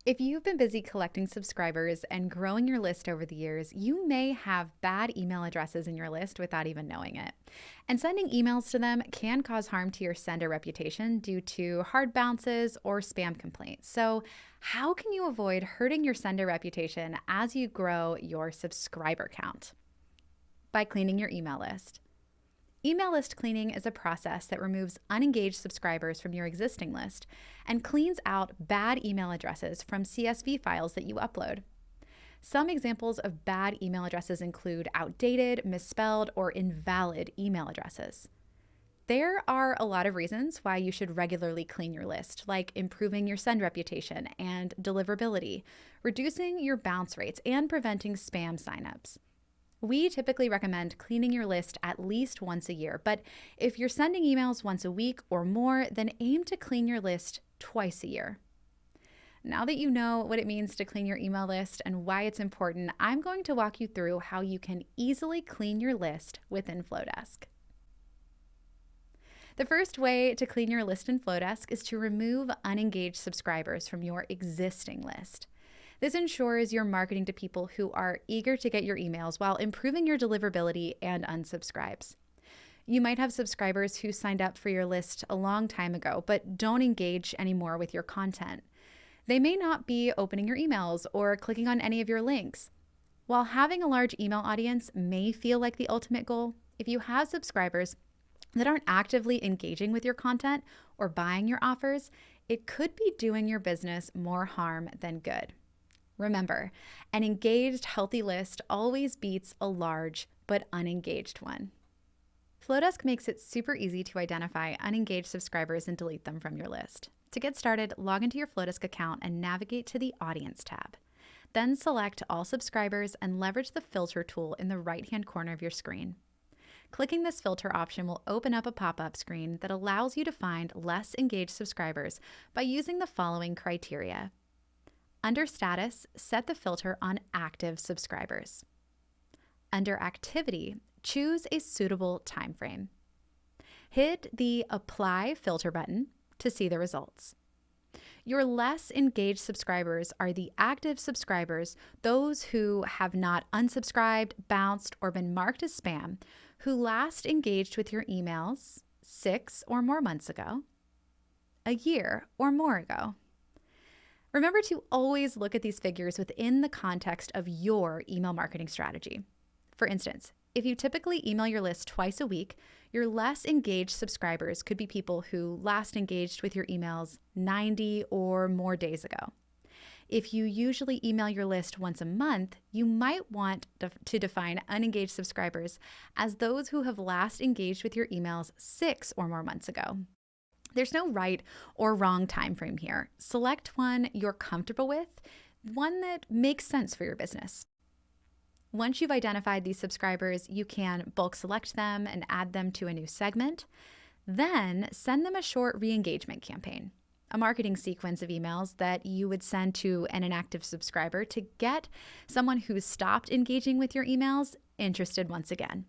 If you've been busy collecting subscribers and growing your list over the years, you may have bad email addresses in your list without even knowing it. And sending emails to them can cause harm to your sender reputation due to hard bounces or spam complaints. So, how can you avoid hurting your sender reputation as you grow your subscriber count? By cleaning your email list. Email list cleaning is a process that removes unengaged subscribers from your existing list and cleans out bad email addresses from CSV files that you upload. Some examples of bad email addresses include outdated, misspelled, or invalid email addresses. There are a lot of reasons why you should regularly clean your list, like improving your send reputation and deliverability, reducing your bounce rates, and preventing spam signups. We typically recommend cleaning your list at least once a year, but if you're sending emails once a week or more, then aim to clean your list twice a year. Now that you know what it means to clean your email list and why it's important, I'm going to walk you through how you can easily clean your list within Flodesk. The first way to clean your list in Flodesk is to remove unengaged subscribers from your existing list. This ensures you're marketing to people who are eager to get your emails while improving your deliverability and unsubscribes. You might have subscribers who signed up for your list a long time ago but don't engage anymore with your content. They may not be opening your emails or clicking on any of your links. While having a large email audience may feel like the ultimate goal, if you have subscribers that aren't actively engaging with your content or buying your offers, it could be doing your business more harm than good. Remember, an engaged, healthy list always beats a large but unengaged one. Flodesk makes it super easy to identify unengaged subscribers and delete them from your list. To get started, log into your Flodesk account and navigate to the Audience tab. Then select All Subscribers and leverage the Filter tool in the right-hand corner of your screen. Clicking this filter option will open up a pop-up screen that allows you to find less engaged subscribers by using the following criteria. Under Status, set the filter on Active Subscribers. Under Activity, choose a suitable time frame. Hit the Apply Filter button to see the results. Your less engaged subscribers are the active subscribers, those who have not unsubscribed, bounced, or been marked as spam, who last engaged with your emails 6 or more months ago, a year or more ago. Remember to always look at these figures within the context of your email marketing strategy. For instance, if you typically email your list twice a week, your less engaged subscribers could be people who last engaged with your emails 90 or more days ago. If you usually email your list once a month, you might want to define unengaged subscribers as those who have last engaged with your emails 6 or more months ago. There's no right or wrong time frame here. Select one you're comfortable with, one that makes sense for your business. Once you've identified these subscribers, you can bulk select them and add them to a new segment. Then send them a short re-engagement campaign, a marketing sequence of emails that you would send to an inactive subscriber to get someone who's stopped engaging with your emails interested once again.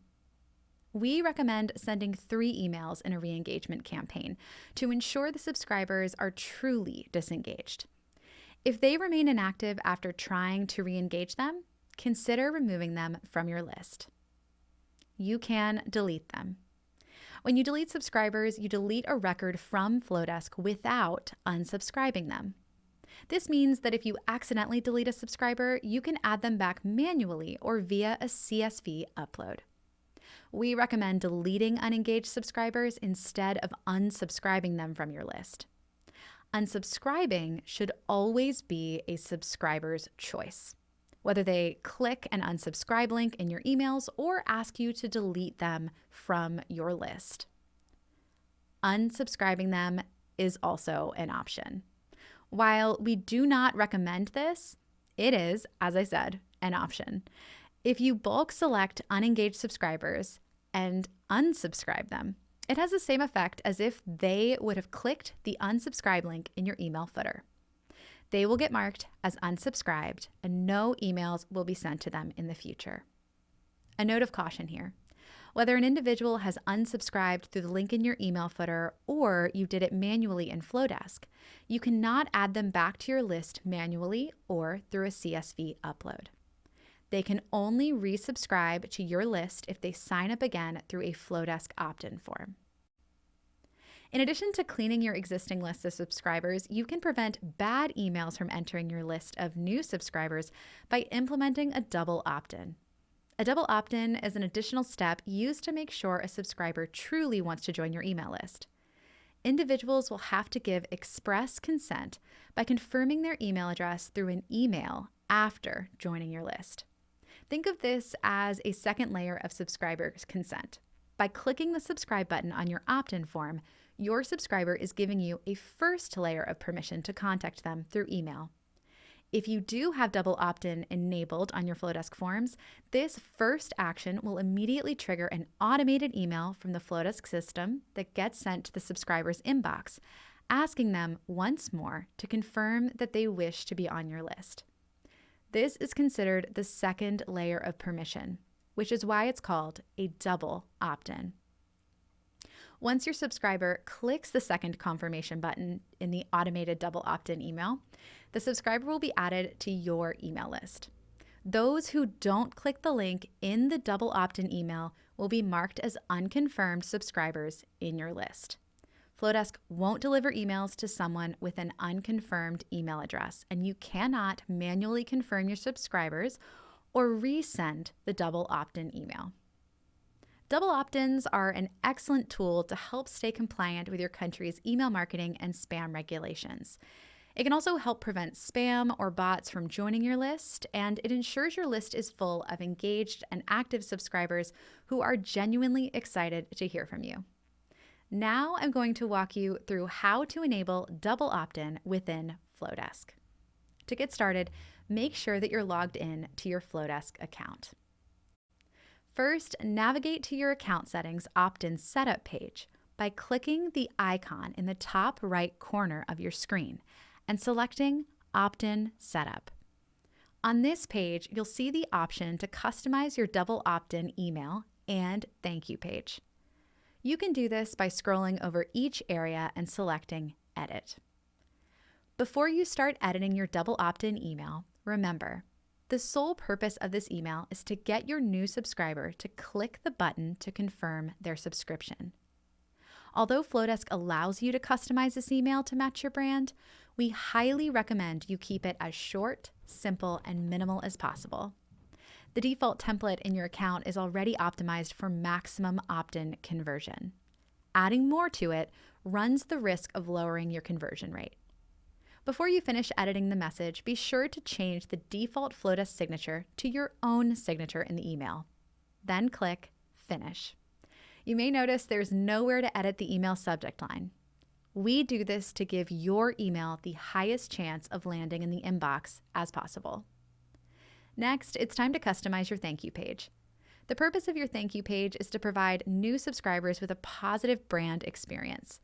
We recommend sending 3 emails in a re-engagement campaign to ensure the subscribers are truly disengaged. If they remain inactive after trying to re-engage them, consider removing them from your list. You can delete them. When you delete subscribers, you delete a record from Flodesk without unsubscribing them. This means that if you accidentally delete a subscriber, you can add them back manually or via a CSV upload. We recommend deleting unengaged subscribers instead of unsubscribing them from your list. Unsubscribing should always be a subscriber's choice, whether they click an unsubscribe link in your emails or ask you to delete them from your list. Unsubscribing them is also an option. While we do not recommend this, it is, as I said, an option. If you bulk select unengaged subscribers and unsubscribe them, it has the same effect as if they would have clicked the unsubscribe link in your email footer. They will get marked as unsubscribed and no emails will be sent to them in the future. A note of caution here. Whether an individual has unsubscribed through the link in your email footer or you did it manually in Flodesk, you cannot add them back to your list manually or through a CSV upload. They can only resubscribe to your list if they sign up again through a Flodesk opt-in form. In addition to cleaning your existing list of subscribers, you can prevent bad emails from entering your list of new subscribers by implementing a double opt-in. A double opt-in is an additional step used to make sure a subscriber truly wants to join your email list. Individuals will have to give express consent by confirming their email address through an email after joining your list. Think of this as a second layer of subscriber consent. By clicking the subscribe button on your opt-in form, your subscriber is giving you a first layer of permission to contact them through email. If you do have double opt-in enabled on your Flodesk forms, this first action will immediately trigger an automated email from the Flodesk system that gets sent to the subscriber's inbox, asking them once more to confirm that they wish to be on your list. This is considered the second layer of permission, which is why it's called a double opt-in. Once your subscriber clicks the second confirmation button in the automated double opt-in email, the subscriber will be added to your email list. Those who don't click the link in the double opt-in email will be marked as unconfirmed subscribers in your list. Flodesk won't deliver emails to someone with an unconfirmed email address, and you cannot manually confirm your subscribers or resend the double opt-in email. Double opt-ins are an excellent tool to help stay compliant with your country's email marketing and spam regulations. It can also help prevent spam or bots from joining your list, and it ensures your list is full of engaged and active subscribers who are genuinely excited to hear from you. Now I'm going to walk you through how to enable double opt-in within Flodesk. To get started, make sure that you're logged in to your Flodesk account. First, navigate to your account settings opt-in setup page by clicking the icon in the top right corner of your screen and selecting Opt-in Setup. On this page, you'll see the option to customize your double opt-in email and thank you page. You can do this by scrolling over each area and selecting Edit. Before you start editing your double opt-in email, remember, the sole purpose of this email is to get your new subscriber to click the button to confirm their subscription. Although Flodesk allows you to customize this email to match your brand, we highly recommend you keep it as short, simple, and minimal as possible. The default template in your account is already optimized for maximum opt-in conversion. Adding more to it runs the risk of lowering your conversion rate. Before you finish editing the message, be sure to change the default Flodesk signature to your own signature in the email. Then click Finish. You may notice there's nowhere to edit the email subject line. We do this to give your email the highest chance of landing in the inbox as possible. Next, it's time to customize your thank you page. The purpose of your thank you page is to provide new subscribers with a positive brand experience.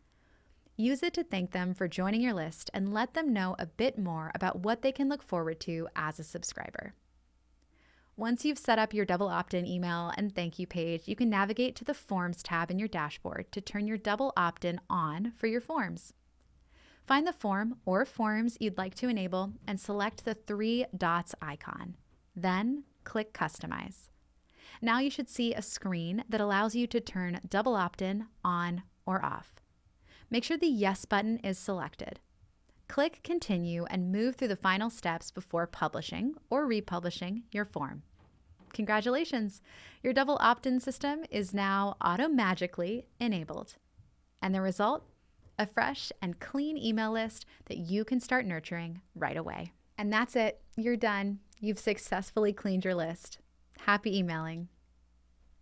Use it to thank them for joining your list and let them know a bit more about what they can look forward to as a subscriber. Once you've set up your double opt-in email and thank you page, you can navigate to the Forms tab in your dashboard to turn your double opt-in on for your forms. Find the form or forms you'd like to enable and select the three dots icon. Then click Customize. Now you should see a screen that allows you to turn double opt-in on or off. Make sure the Yes button is selected. Click Continue and move through the final steps before publishing or republishing your form. Congratulations! Your double opt-in system is now auto-magically enabled. And the result? A fresh and clean email list that you can start nurturing right away. And that's it. You're done. You've successfully cleaned your list. Happy emailing.